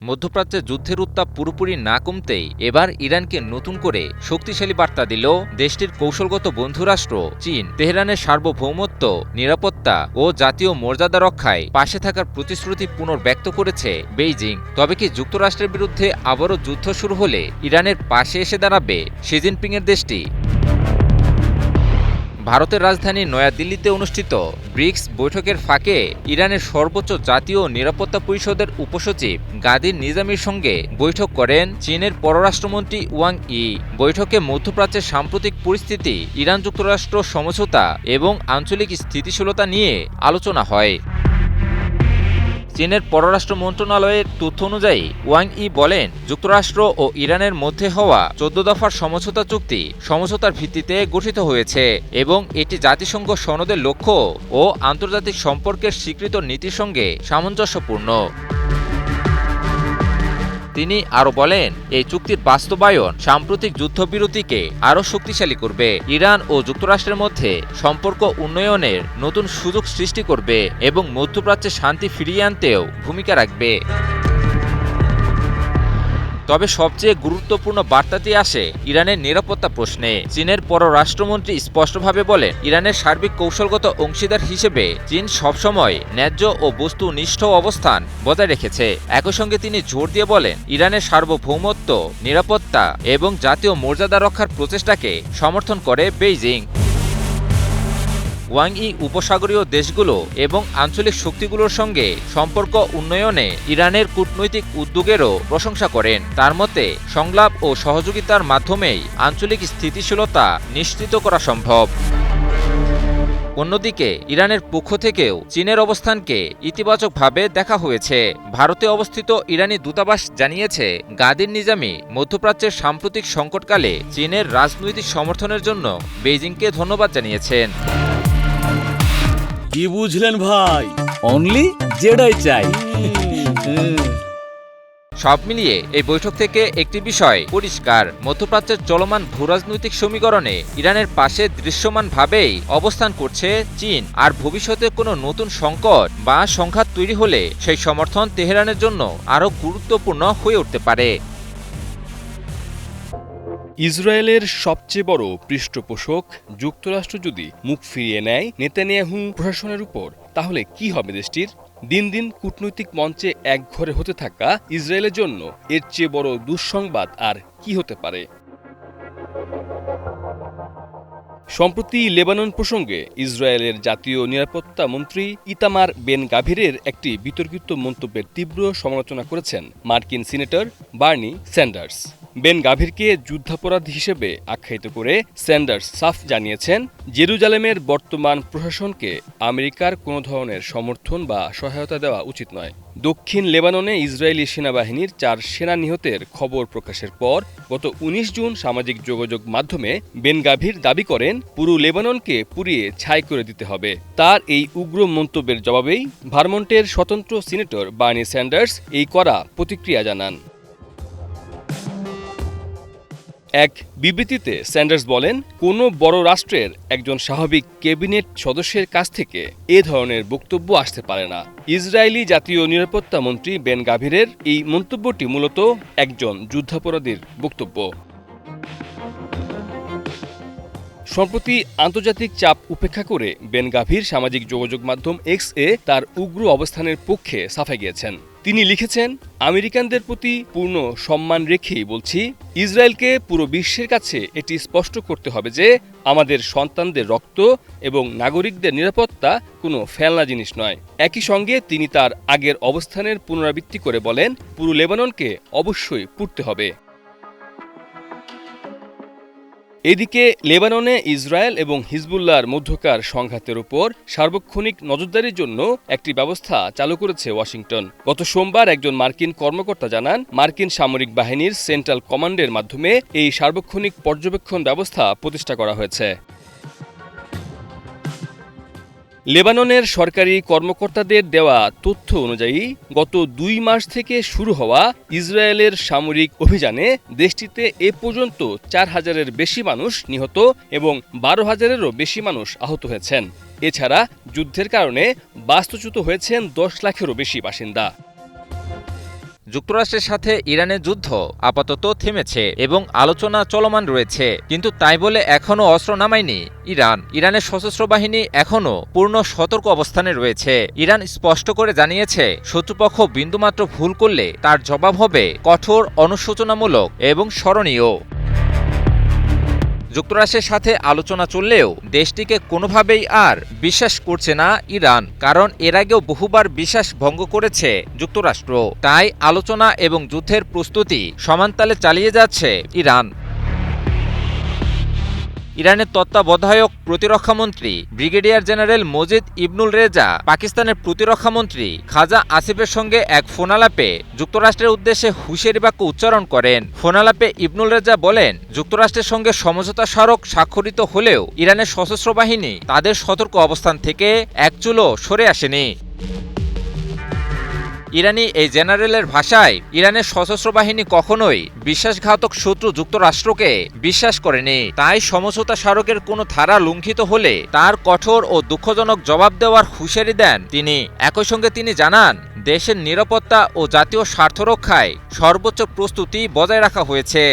মধ্যপ্রাচ্যে যুদ্ধের উত্তাপ পুরোপুরি না কমতেই এবার ইরানকে নতুন করে শক্তিশালী বার্তা দিল দেশটির কৌশলগত বন্ধুরাষ্ট্র চীন। তেহরানের সার্বভৌমত্ব, নিরাপত্তা ও জাতীয় মর্যাদা রক্ষায় পাশে থাকার প্রতিশ্রুতি পুনর্ব্যক্ত করেছে বেইজিং। তবে কি যুক্তরাষ্ট্রের বিরুদ্ধে আবারও যুদ্ধ শুরু হলে ইরানের পাশে এসে দাঁড়াবে শি জিনপিংয়ের দেশটি? ভারতের রাজধানী নয়াদিল্লিতে অনুষ্ঠিত ব্রিক্স বৈঠকের ফাঁকে ইরানের সর্বোচ্চ জাতীয় নিরাপত্তা পরিষদের উপসচিব গাদির নিজামির সঙ্গে বৈঠক করেন চীনের পররাষ্ট্রমন্ত্রী ওয়াং ই। বৈঠকে মধ্যপ্রাচ্যের সাম্প্রতিক পরিস্থিতি, ইরান যুক্তরাষ্ট্র সমঝোতা এবং আঞ্চলিক স্থিতিশীলতা নিয়ে আলোচনা হয়। চীনের পররাষ্ট্র মন্ত্রণালয়ের তথ্য অনুযায়ী ওয়াং ই বলেন, যুক্তরাষ্ট্র ও ইরানের মধ্যে হওয়া 14 দফার সমঝোতা চুক্তি সমঝোতার ভিত্তিতে গঠিত হয়েছে এবং এটি জাতিসংঘ সনদের লক্ষ্য ও আন্তর্জাতিক সম্পর্কের স্বীকৃত নীতির সঙ্গে সামঞ্জস্যপূর্ণ। তিনি আরও বলেন, এই চুক্তির বাস্তবায়ন সাম্প্রতিক যুদ্ধবিরতিকে আরও শক্তিশালী করবে, ইরান ও যুক্তরাষ্ট্রের মধ্যে সম্পর্ক উন্নয়নের নতুন সুযোগ সৃষ্টি করবে এবং মধ্যপ্রাচ্যে শান্তি ফিরিয়ে আনতেও ভূমিকা রাখবে। তবে সবচেয়ে গুরুত্বপূর্ণ বার্তাটি আসে ইরানের নিরাপত্তা প্রশ্নে। চীনের পররাষ্ট্রমন্ত্রী স্পষ্টভাবে বলেন, ইরানের সার্বিক কৌশলগত অংশীদার হিসেবে চীন সবসময় ন্যায্য ও বস্তুনিষ্ঠ অবস্থান বজায় রেখেছে। একই সঙ্গে তিনি জোর দিয়ে বলেন, ইরানের সার্বভৌমত্ব, নিরাপত্তা এবং জাতীয় মর্যাদা রক্ষার প্রচেষ্টাকে সমর্থন করে বেইজিং। ওয়াং ই উপসাগরীয় দেশগুলো এবং আঞ্চলিক শক্তিগুলোর সঙ্গে সম্পর্ক উন্নয়নে ইরানের কূটনৈতিক উদ্যোগেরও প্রশংসা করেন। তার মতে, সংলাপ ও সহযোগিতার মাধ্যমেই আঞ্চলিক স্থিতিশীলতা নিশ্চিত করা সম্ভব। অন্যদিকে ইরানের পক্ষ থেকেও চীনের অবস্থানকে ইতিবাচকভাবে দেখা হয়েছে। ভারতে অবস্থিত ইরানি দূতাবাস জানিয়েছে, গাদির নিজামি মধ্যপ্রাচ্যের সাম্প্রতিক সংকটকালে চীনের রাজনৈতিক সমর্থনের জন্য বেইজিংকে ধন্যবাদ জানিয়েছেন। কি বুঝলেন ভাই? অনলি যেটাই চাই। সব মিলিয়ে এই বৈঠক থেকে একটি বিষয় পরিষ্কার, মধ্যপ্রাচ্যের চলমান ভূরাজনৈতিক সমীকরণে ইরানের পাশে দৃশ্যমানভাবেই অবস্থান করছে চীন। আর ভবিষ্যতে কোনো নতুন সংকট বা সংঘাত তৈরি হলে সেই সমর্থন তেহরানের জন্য আরও গুরুত্বপূর্ণ হয়ে উঠতে পারে। ইসরায়েলের সবচেয়ে বড় পৃষ্ঠপোষক যুক্তরাষ্ট্র যদি মুখ ফিরিয়ে নেয় নেতানিয়াহু প্রশাসনের উপর, তাহলে কি হবে দেশটির? দিন দিন কূটনৈতিক মঞ্চে একঘরে হতে থাকা ইসরায়েলের জন্য এর চেয়ে বড় দুঃসংবাদ আর কি হতে পারে? সম্প্রতি লেবানন প্রসঙ্গে ইসরায়েলের জাতীয় নিরাপত্তা মন্ত্রী ইতামার বেন গাভিরের একটি বিতর্কিত মন্তব্যের তীব্র সমালোচনা করেছেন মার্কিন সিনেটর বার্নি স্যান্ডার্স। বেন গাভিরকে যুদ্ধাপরাধ হিসেবে আখ্যায়িত করে স্যান্ডার্স সাফ জানিয়েছেন, জেরুজালেমের বর্তমান প্রশাসনকে আমেরিকার কোনো ধরনের সমর্থন বা সহায়তা দেওয়া উচিত নয়। দক্ষিণ লেবাননে ইসরায়েলি সেনাবাহিনীর 4 সেনা নিহতের খবর প্রকাশের পর গত 19 জুন সামাজিক যোগাযোগ মাধ্যমে বেন গাভির দাবি করেন, পুরো লেবাননকে পুড়িয়ে ছাই করে দিতে হবে। তার এই উগ্র মন্তব্যের জবাবেই ভারমন্টের স্বতন্ত্র সিনেটর বার্নি স্যান্ডার্স এই কড়া প্রতিক্রিয়া জানান। এক বিবৃতিতে স্যান্ডার্স বলেন, কোনো বড় রাষ্ট্রের একজন স্বাভাবিক ক্যাবিনেট সদস্যের কাছ থেকে এ ধরনের বক্তব্য আসতে পারে না। ইসরায়েলি জাতীয় নিরাপত্তা মন্ত্রী বেন গাভিরের এই মন্তব্যটি মূলত একজন যুদ্ধাপরাধীর বক্তব্য। সম্প্রতি আন্তর্জাতিক চাপ উপেক্ষা করে বেন গাভির সামাজিক যোগাযোগ মাধ্যম এক্স এ তার উগ্র অবস্থানের পক্ষে সাফাই গিয়েছেন। তিনি লিখেছেন, আমেরিকানদের প্রতি পূর্ণ সম্মান রেখেই বলছি, ইসরায়েলকে পুরো বিশ্বের কাছে এটি স্পষ্ট করতে হবে যে আমাদের সন্তানদের রক্ত এবং নাগরিকদের নিরাপত্তা কোনো ফেলনা জিনিস নয়। একই সঙ্গে তিনি তার আগের অবস্থানের পুনরাবৃত্তি করে বলেন, পুরো লেবাননকে অবশ্যই পুড়তে হবে। এদিকে লেবাননে ইসরায়েল এবং হিজবুল্লাহর মধ্যকার সংঘাতের উপর সার্বক্ষণিক নজরদারির জন্য একটি ব্যবস্থা চালু করেছে ওয়াশিংটন। গত সোমবার একজন মার্কিন কর্মকর্তা জানান, মার্কিন সামরিক বাহিনীর সেন্ট্রাল কমান্ডের মাধ্যমে এই সার্বক্ষণিক পর্যবেক্ষণ ব্যবস্থা প্রতিষ্ঠা করা হয়েছে। লেবাননের সরকারি কর্মকর্তাদের দেওয়া তথ্য অনুযায়ী গত 2 মাস থেকে শুরু হওয়া ইসরায়েলের সামরিক অভিযানে দেশটিতে এ পর্যন্ত 4000-এর বেশি মানুষ নিহত এবং 12,000-এরও বেশি মানুষ আহত হয়েছেন। এছাড়া যুদ্ধের কারণে বাস্তুচ্যুত হয়েছেন 10 লাখেরও বেশি বাসিন্দা। যুক্তরাষ্ট্রের সাথে ইরানের যুদ্ধ আপাতত থেমেছে এবং আলোচনা চলমান রয়েছে, কিন্তু তাই বলে এখনও অস্ত্র নামায়নি ইরানের সশস্ত্র বাহিনী এখনও পূর্ণ সতর্ক অবস্থানে রয়েছে। ইরান স্পষ্ট করে জানিয়েছে, শত্রুপক্ষ বিন্দুমাত্র ভুল করলে তার জবাব হবে কঠোর, অনুশোচনামূলক এবং স্মরণীয়। যুক্তরাষ্ট্রের সাথে আলোচনা চললেও দেশটিকে কোনোভাবেই আর বিশ্বাস করছে না ইরান, কারণ এর আগেও বহুবার বিশ্বাস ভঙ্গ করেছে যুক্তরাষ্ট্র। তাই আলোচনা এবং যুদ্ধের প্রস্তুতি সমানতালে চালিয়ে যাচ্ছে ইরান। ইরানের তত্ত্বাবধায়ক প্রতিরক্ষামন্ত্রী ব্রিগেডিয়ার জেনারেল মজিদ ইবনুল রেজা পাকিস্তানের প্রতিরক্ষামন্ত্রী খাজা আসিফের সঙ্গে এক ফোনালাপে যুক্তরাষ্ট্রের উদ্দেশ্যে হুঁশিয়ারি বাক্য উচ্চারণ করেন। ফোনালাপে ইবনুল রেজা বলেন, যুক্তরাষ্ট্রের সঙ্গে সমঝোতা স্মারক স্বাক্ষরিত হলেও ইরানের সশস্ত্র বাহিনী তাদের সতর্ক অবস্থান থেকে এক চুলও সরে আসেনি। ইরানি এই জেনারেলের ভাষায়, ইরানের সশস্ত্র বাহিনী কখনোই বিশ্বাসঘাতক শত্রু যুক্তরাষ্ট্রকে বিশ্বাস করেনি, তাই সমঝোতা স্মারকের কোনো ধারা লঙ্ঘিত হলে তার কঠোর ও দুঃখজনক জবাব দেওয়ার হুঁশিয়ারি দেন তিনি। একই সঙ্গে তিনি জানান, দেশের নিরাপত্তা ও জাতীয় স্বার্থ রক্ষায় সর্বোচ্চ প্রস্তুতি বজায় রাখা হয়েছে।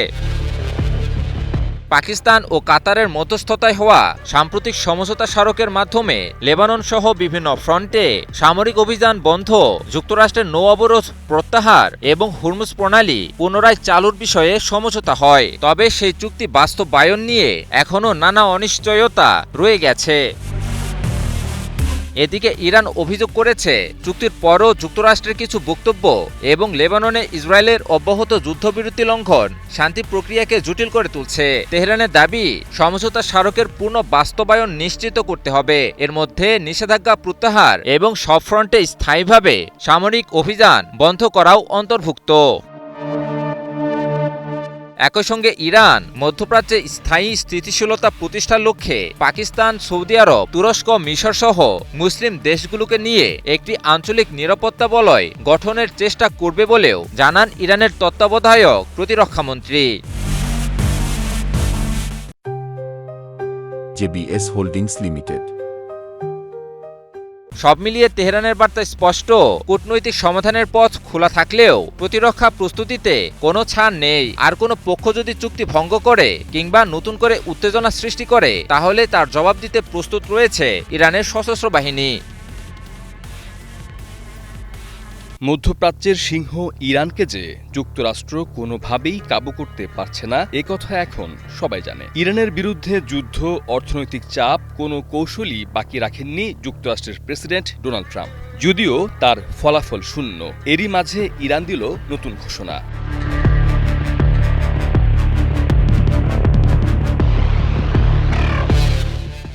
পাকিস্তান ও কাতারের মধ্যস্থতায় হওয়া সাম্প্রতিক সমঝোতা স্মারকের মাধ্যমে লেবানন সহ বিভিন্ন ফ্রন্টে সামরিক অভিযান বন্ধ, যুক্তরাষ্ট্রের নৌ অবরোধ প্রত্যাহার এবং হুরমুজ প্রণালী পুনরায় চালুর বিষয়ে সমঝোতা হয়। তবে সেই চুক্তি বাস্তবায়ন নিয়ে এখনও নানা অনিশ্চয়তা রয়ে গেছে। এদিকে ইরান অভিযোগ করেছে, চুক্তির পরও যুক্তরাষ্ট্রের কিছু বক্তব্য এবং লেবাননে ইসরায়েলের অব্যাহত যুদ্ধবিরতি লঙ্ঘন শান্তি প্রক্রিয়াকে জটিল করে তুলছে। তেহরানের দাবি, সমঝোতা স্মারকের পূর্ণ বাস্তবায়ন নিশ্চিত করতে হবে। এর মধ্যে নিষেধাজ্ঞা প্রত্যাহার এবং সব ফ্রন্টে স্থায়ীভাবে সামরিক অভিযান বন্ধ করাও অন্তর্ভুক্ত। একই সঙ্গে ইরান মধ্যপ্রাচ্যে স্থায়ী স্থিতিশীলতা প্রতিষ্ঠার লক্ষ্যে পাকিস্তান, সৌদি আরব, তুরস্ক, মিশর সহ মুসলিম দেশগুলোকে নিয়ে একটি আঞ্চলিক নিরাপত্তা বলয় গঠনের চেষ্টা করবে বলেও জানান ইরানের তত্ত্বাবধায়ক প্রতিরক্ষামন্ত্রী। JBS holdings limited. সব মিলিয়ে তেহরানের বার্তা স্পষ্ট, কূটনৈতিক সমাধানের পথ খোলা থাকলেও প্রতিরক্ষা প্রস্তুতিতে কোনো ছাড় নেই। আর কোনো পক্ষ যদি চুক্তি ভঙ্গ করে কিংবা নতুন করে উত্তেজনা সৃষ্টি করে, তাহলে তার জবাব দিতে প্রস্তুত রয়েছে ইরানের সশস্ত্র বাহিনী। মধ্যপ্রাচ্যের সিংহ ইরানকে যে যুক্তরাষ্ট্র কোনোভাবেই কাবু করতে পারছে না, একথা এখন সবাই জানে। ইরানের বিরুদ্ধে যুদ্ধ, অর্থনৈতিক চাপ, কোনো কৌশলই বাকি রাখেননি যুক্তরাষ্ট্রের প্রেসিডেন্ট ডোনাল্ড ট্রাম্প। যদিও তার ফলাফল শূন্য। এরই মাঝে ইরান দিল নতুন ঘোষণা।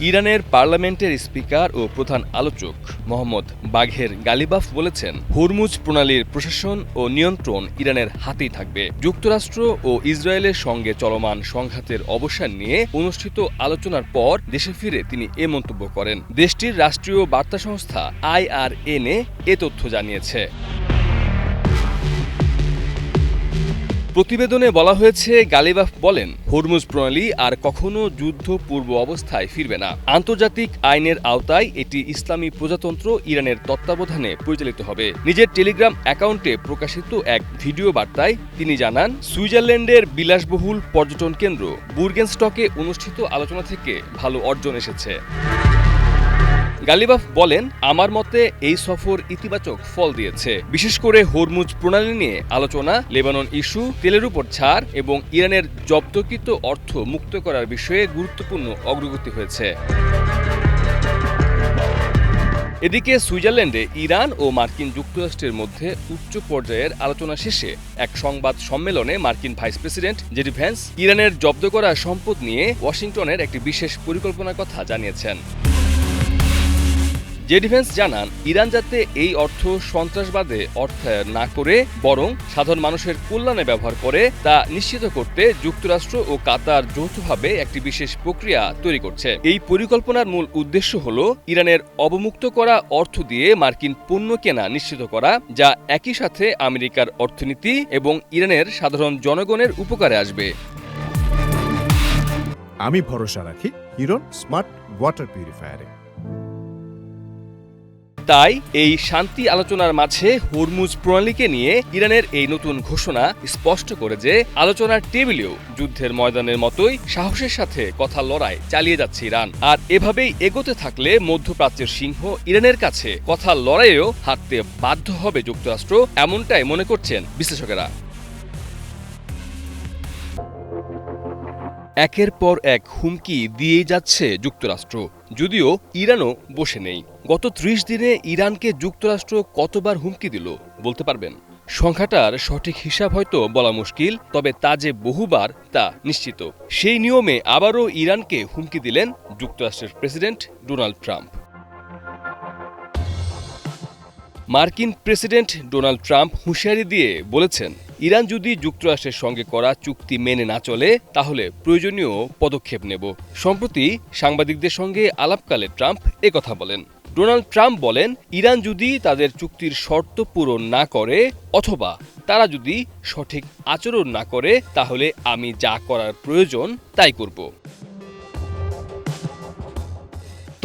ইরানের পার্লামেন্টের স্পিকার ও প্রধান আলোচক মোহাম্মদ বাঘের গালিবাফ বলেছেন, হরমুজ প্রণালীর প্রশাসন ও নিয়ন্ত্রণ ইরানের হাতেই থাকবে। যুক্তরাষ্ট্র ও ইসরায়েলের সঙ্গে চলমান সংঘাতের অবসান নিয়ে অনুষ্ঠিত আলোচনার পর দেশে ফিরে তিনি এ মন্তব্য করেন। দেশটির রাষ্ট্রীয় বার্তা সংস্থা IRN এ তথ্য জানিয়েছে। প্রতিবেদনে বলা হয়েছে, গালিবাফ বলেন, হরমুজ প্রণালী আর কখনো যুদ্ধ পূর্ব অবস্থায় ফিরবে না। আন্তর্জাতিক আইনের আওতায় এটি ইসলামী প্রজাতন্ত্র ইরানের তত্ত্বাবধানে পরিচালিত হবে। নিজের টেলিগ্রাম অ্যাকাউন্টে প্রকাশিত এক ভিডিও বার্তায় তিনি জানান, সুইজারল্যান্ডের বিলাসবহুল পর্যটন কেন্দ্র বুর্গেনস্টকে অনুষ্ঠিত আলোচনা থেকে ভালো অর্জন এসেছে। গালিবাফ বলেন, আমার মতে এই সফর ইতিবাচক ফল দিয়েছে। বিশেষ করে হরমুজ প্রণালী নিয়ে আলোচনা, লেবানন ইস্যু, তেলের উপর ছাড় এবং ইরানের জব্দকৃত অর্থ মুক্ত করার বিষয়ে গুরুত্বপূর্ণ অগ্রগতি হয়েছে। এদিকে সুইজারল্যান্ডে ইরান ও মার্কিন যুক্তরাষ্ট্রের মধ্যে উচ্চ পর্যায়ের আলোচনা শেষে এক সংবাদ সম্মেলনে মার্কিন ভাইস প্রেসিডেন্ট জেডি ভ্যান্স ইরানের জব্দ করা সম্পদ নিয়ে ওয়াশিংটনের একটি বিশেষ পরিকল্পনার কথা জানিয়েছেন। জেডি ভ্যান্স জানান, ইরান যাতে এই অর্থ সন্ত্রাসবাদে অর্থায়ন না করে বরং সাধারণ মানুষের কল্যাণে ব্যবহার করে তা নিশ্চিত করতে যুক্তরাষ্ট্র ও কাতার যৌথভাবে একটি বিশেষ প্রক্রিয়া তৈরি করছে। এই পরিকল্পনার মূল উদ্দেশ্য হল ইরানের অবমুক্ত করা অর্থ দিয়ে মার্কিন পণ্য কেনা নিশ্চিত করা, যা একই সাথে আমেরিকার অর্থনীতি এবং ইরানের সাধারণ জনগণের উপকারে আসবে। আমি ভরসা রাখি হিরন স্মার্ট ওয়াটার পিউরিফায়ারে। তাই এই শান্তি আলোচনার মাঝে হরমুজ প্রণালীকে নিয়ে ইরানের এই নতুন ঘোষণা স্পষ্ট করে যে আলোচনার টেবিলেও যুদ্ধের ময়দানের মতোই সাহসের সাথে কথা লড়াই চালিয়ে যাচ্ছে ইরান। আর এভাবেই এগোতে থাকলে মধ্যপ্রাচ্যের সিংহ ইরানের কাছে কথা লড়াইয়েও হারতে বাধ্য হবে যুক্তরাষ্ট্র, এমনটাই মনে করছেন বিশ্লেষকেরা। একের পর এক হুমকি দিয়েই যাচ্ছে যুক্তরাষ্ট্র, যদিও ইরানও বসে নেই। গত ৩০ দিনে ইরানকে যুক্তরাষ্ট্র কতবার হুমকি দিল বলতে পারবেন? সংখ্যাটার সঠিক হিসাব হয়তো বলা মুশকিল, তবে তা যে বহুবার তা নিশ্চিত। সেই নিয়মে আবারও ইরানকে হুমকি দিলেন যুক্তরাষ্ট্রের প্রেসিডেন্ট ডোনাল্ড ট্রাম্প। মার্কিন প্রেসিডেন্ট ডোনাল্ড ট্রাম্প হুঁশিয়ারি দিয়ে বলেছেন, ইরান যদি যুক্তরাষ্ট্রের সঙ্গে করা চুক্তি মেনে না চলে তাহলে প্রয়োজনীয় পদক্ষেপ নেব। সম্প্রতি সাংবাদিকদের সঙ্গে আলাপকালে ট্রাম্প একথা বলেন। ডোনাল্ড ট্রাম্প বলেন, ইরান যদি তাদের চুক্তির শর্ত পূরণ না করে অথবা তারা যদি সঠিক আচরণ না করে তাহলে আমি যা করার প্রয়োজন তাই করব।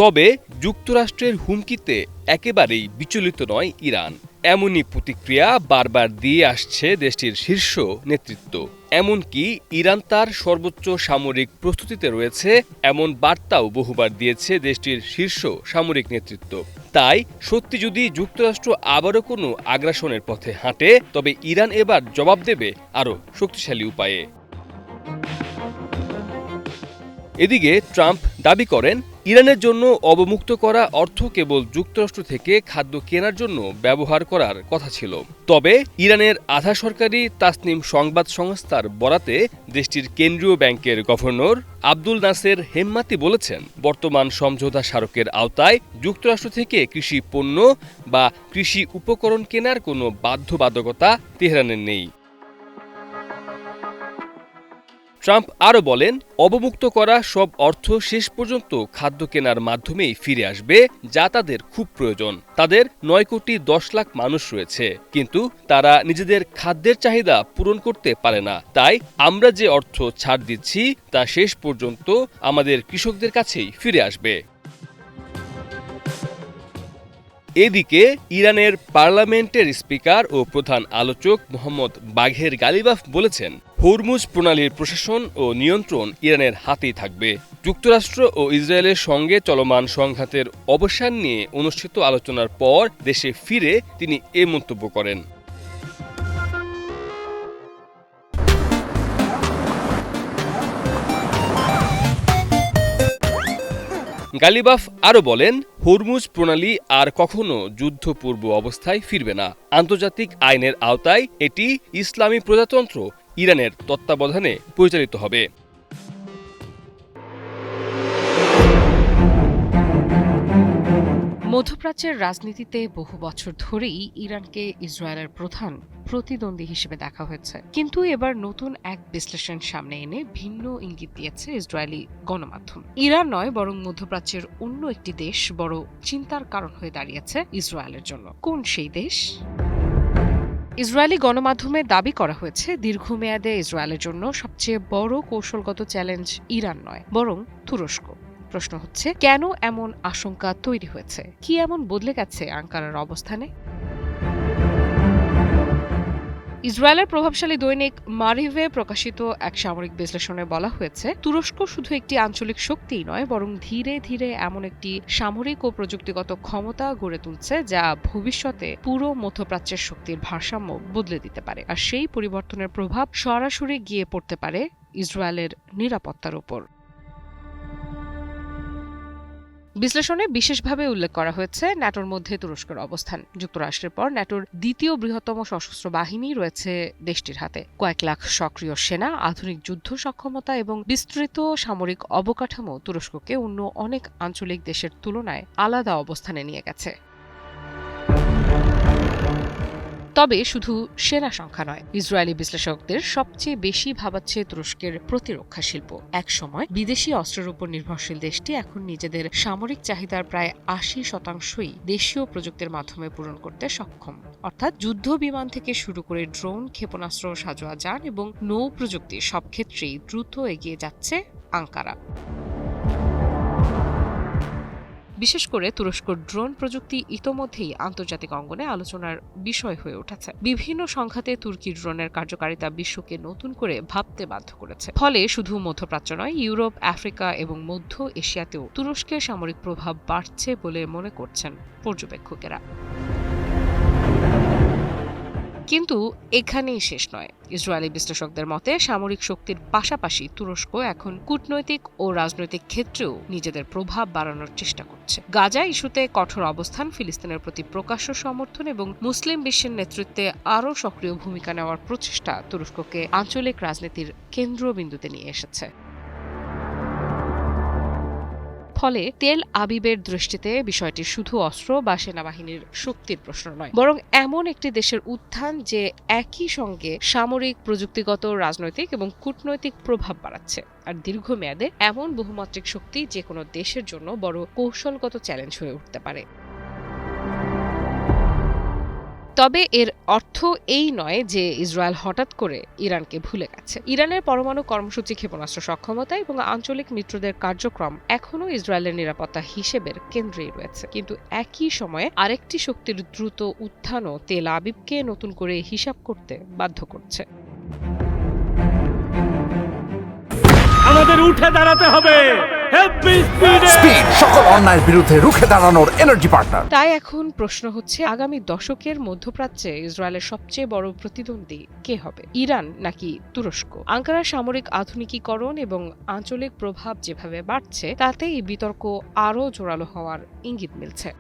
তবে যুক্তরাষ্ট্রের হুমকিতে একেবারেই বিচলিত নয় ইরান। এমনই প্রতিক্রিয়া বারবার দিয়ে আসছে দেশটির শীর্ষ নেতৃত্ব। এমনকি ইরান তার সর্বোচ্চ সামরিক প্রস্তুতিতে রয়েছে এমন বার্তাও বহুবার দিয়েছে দেশটির শীর্ষ সামরিক নেতৃত্ব। তাই সত্যি যদি যুক্তরাষ্ট্র আবারও কোনো আগ্রাসনের পথে হাঁটে তবে ইরান এবার জবাব দেবে আরও শক্তিশালী উপায়ে। এদিকে ট্রাম্প দাবি করেন, ইরানের জন্য অবমুক্ত করা অর্থ কেবল যুক্তরাষ্ট্র থেকে খাদ্য কেনার জন্য ব্যবহার করার কথা ছিল। তবে ইরানের আধা সরকারি তাসনিম সংবাদ সংস্থার বরাতে দেশটির কেন্দ্রীয় ব্যাংকের গভর্নর আব্দুল নাসের হেম্মাতি বলেছেন, বর্তমান সমঝোতা স্মারকের আওতায় যুক্তরাষ্ট্র থেকে কৃষি পণ্য বা কৃষি উপকরণ কেনার কোনো বাধ্যবাধকতা তেহরানের নেই। ট্রাম্প আরও বলেন, অবমুক্ত করা সব অর্থ শেষ পর্যন্ত খাদ্য কেনার মাধ্যমেই ফিরে আসবে, যা তাদের খুব প্রয়োজন। তাদের ৯ কোটি ১০ লাখ মানুষ রয়েছে, কিন্তু তারা নিজেদের খাদ্যের চাহিদা পূরণ করতে পারে না। তাই আমরা যে অর্থ ছাড় দিচ্ছি তা শেষ পর্যন্ত আমাদের কৃষকদের কাছেই ফিরে আসবে। এদিকে ইরানের পার্লামেন্টের স্পিকার ও প্রধান আলোচক মোহাম্মদ বাঘের গালিবাফ বলেছেন, হরমুজ প্রণালীর প্রশাসন ও নিয়ন্ত্রণ ইরানের হাতেই থাকবে। যুক্তরাষ্ট্র ও ইসরায়েলের সঙ্গে চলমান সংঘাতের অবসান নিয়ে অনুষ্ঠিত আলোচনার পর দেশে ফিরে তিনি এ মন্তব্য করেন। গালিবাফ আরও বলেন, হরমুজ প্রণালী আর কখনো যুদ্ধপূর্ব অবস্থায় ফিরবে না। আন্তর্জাতিক আইনের আওতায় এটি ইসলামী প্রজাতন্ত্র ইরানের তত্ত্বাবধানে পরিচালিত হবে। মধ্যপ্রাচ্যের রাজনীতিতে বহু বছর ধরেই ইরানকে ইসরায়েলের প্রধান প্রতিদ্বন্দ্বী হিসেবে দেখা হয়েছে, কিন্তু এবার নতুন এক বিশ্লেষণ সামনে এনে ভিন্ন ইঙ্গিত দিয়েছে ইসরায়েলি গণমাধ্যম। ইরান নয়, বরং মধ্যপ্রাচ্যের অন্য একটি দেশ বড় চিন্তার কারণ হয়ে দাঁড়িয়েছে ইসরায়েলের জন্য। কোন সেই দেশ? ইসরায়েলি গণমাধ্যমে দাবি করা হয়েছে, দীর্ঘমেয়াদে ইসরায়েলের জন্য সবচেয়ে বড় কৌশলগত চ্যালেঞ্জ ইরান নয়, বরং তুরস্ক। প্রশ্ন হচ্ছে, কেন এমন আশঙ্কা তৈরি হয়েছে? কি এমন বদলে গেছে আঙ্কারার অবস্থানে? ইসরায়েলের প্রভাবশালী দৈনিক মারিভে প্রকাশিত এক সামরিক বিশ্লেষণে বলা হয়েছে, তুরস্ক শুধু একটি আঞ্চলিক শক্তিই নয়, বরং ধীরে ধীরে এমন একটি সামরিক ও প্রযুক্তিগত ক্ষমতা গড়ে তুলছে যা ভবিষ্যতে পুরো মধ্যপ্রাচ্যের শক্তির ভারসাম্য বদলে দিতে পারে। আর সেই পরিবর্তনের প্রভাব সরাসরি গিয়ে পড়তে পারে ইসরায়েলের নিরাপত্তার উপর। বিশ্লেষণে বিশেষভাবে উল্লেখ করা হয়েছে ন্যাটোর মধ্যে তুরস্কের অবস্থান। যুক্তরাষ্ট্রের পর ন্যাটোর দ্বিতীয় বৃহত্তম সশস্ত্র বাহিনী রয়েছে দেশটির হাতে। কয়েক লাখ সক্রিয় সেনা, আধুনিক যুদ্ধ সক্ষমতা এবং বিস্তৃত সামরিক অবকাঠামো তুরস্ককে অন্য অনেক আঞ্চলিক দেশের তুলনায় আলাদা অবস্থানে নিয়ে গেছে। তবে শুধু সেনা সংখ্যা নয়, ইসরায়েলি বিশ্লেষকদের সবচেয়ে বেশি ভাবাচ্ছে তুরস্কের প্রতিরক্ষা শিল্প। এক সময় বিদেশি অস্ত্রের উপর নির্ভরশীল দেশটি এখন নিজেদের সামরিক চাহিদার প্রায় ৮০% দেশীয় প্রযুক্তির মাধ্যমে পূরণ করতে সক্ষম। অর্থাৎ যুদ্ধ বিমান থেকে শুরু করে ড্রোন, ক্ষেপণাস্ত্র, সাঁজোয়া যান এবং নৌ প্রযুক্তি সব ক্ষেত্রেই দ্রুত এগিয়ে যাচ্ছে আঙ্কারা। বিশেষ করে তুরস্ক ড্রোন প্রযুক্তি ইতোমধ্যেই আন্তর্জাতিক অঙ্গনে আলোচনার বিষয় হয়ে উঠেছে। বিভিন্ন সংঘাতে তুর্কি ড্রোনের কার্যকারিতা বিশ্বকে নতুন করে ভাবতে বাধ্য করেছে। ফলে শুধু মধ্যপ্রাচ্য নয়, ইউরোপ, আফ্রিকা এবং মধ্য এশিয়াতেও তুরস্কের সামরিক প্রভাব বাড়ছে বলে মনে করছেন পর্যবেক্ষকেরা। কিন্তু এখানেই শেষ নয়। ইসরায়েলি বিশ্লেষকদের মতে সামরিক শক্তির পাশাপাশি তুরস্ক এখন কূটনৈতিক ও রাজনৈতিক ক্ষেত্রেও নিজেদের প্রভাব বাড়ানোর চেষ্টা করছে। গাজা ইস্যুতে কঠোর অবস্থান, ফিলিস্তিনের প্রতি প্রকাশ্য সমর্থন এবং মুসলিম বিশ্বের নেতৃত্বে আরও সক্রিয় ভূমিকা নেওয়ার প্রচেষ্টা তুরস্ককে আঞ্চলিক রাজনীতির কেন্দ্রবিন্দুতে নিয়ে এসেছে। ফলে তেল আবিবের দৃষ্টিতে বিষয়টি শুধু অস্ত্র বা সেনাবাহিনীর শক্তির প্রশ্ন নয়, বরং এমন একটি দেশের উত্থান যে একই সঙ্গে সামরিক, প্রযুক্তিগত, রাজনৈতিক এবং কূটনৈতিক প্রভাব বাড়াচ্ছে। আর দীর্ঘমেয়াদে এমন বহুমাত্রিক শক্তি যে কোনো দেশের জন্য বড় কৌশলগত চ্যালেঞ্জ হয়ে উঠতে পারে। তবে এর অর্থ এই নয় যে ইসরায়েল হঠাৎ করে ইরানকে ভুলে গেছে। ইরানের পরমাণু কর্মসূচি, ক্ষেপণাস্ত্র সক্ষমতা এবং আঞ্চলিক মিত্রদের কার্যক্রম এখনও ইসরায়েলের নিরাপত্তা হিসেবের কেন্দ্রেই রয়েছে। কিন্তু একই সময়ে আরেকটি শক্তির দ্রুত উত্থানও তেল আবিবকে নতুন করে হিসাব করতে বাধ্য করছে। আমাদের উঠে দাঁড়াতে হবে। স্পিড, সকল অন্যায়ের বিরুদ্ধে রুখে দাঁড়ানোর এনার্জি পার্টনার। তাই এখন প্রশ্ন হচ্ছে, আগামী দশকের মধ্যপ্রাচ্যে ইসরায়েলের সবচেয়ে বড় প্রতিদ্বন্দ্বী কে হবে, ইরান নাকি তুরস্ক? আঙ্কারার সামরিক আধুনিকীকরণ এবং আঞ্চলিক প্রভাব যেভাবে বাড়ছে, তাতে এই বিতর্ক আরও জোরালো হওয়ার ইঙ্গিত মিলছে।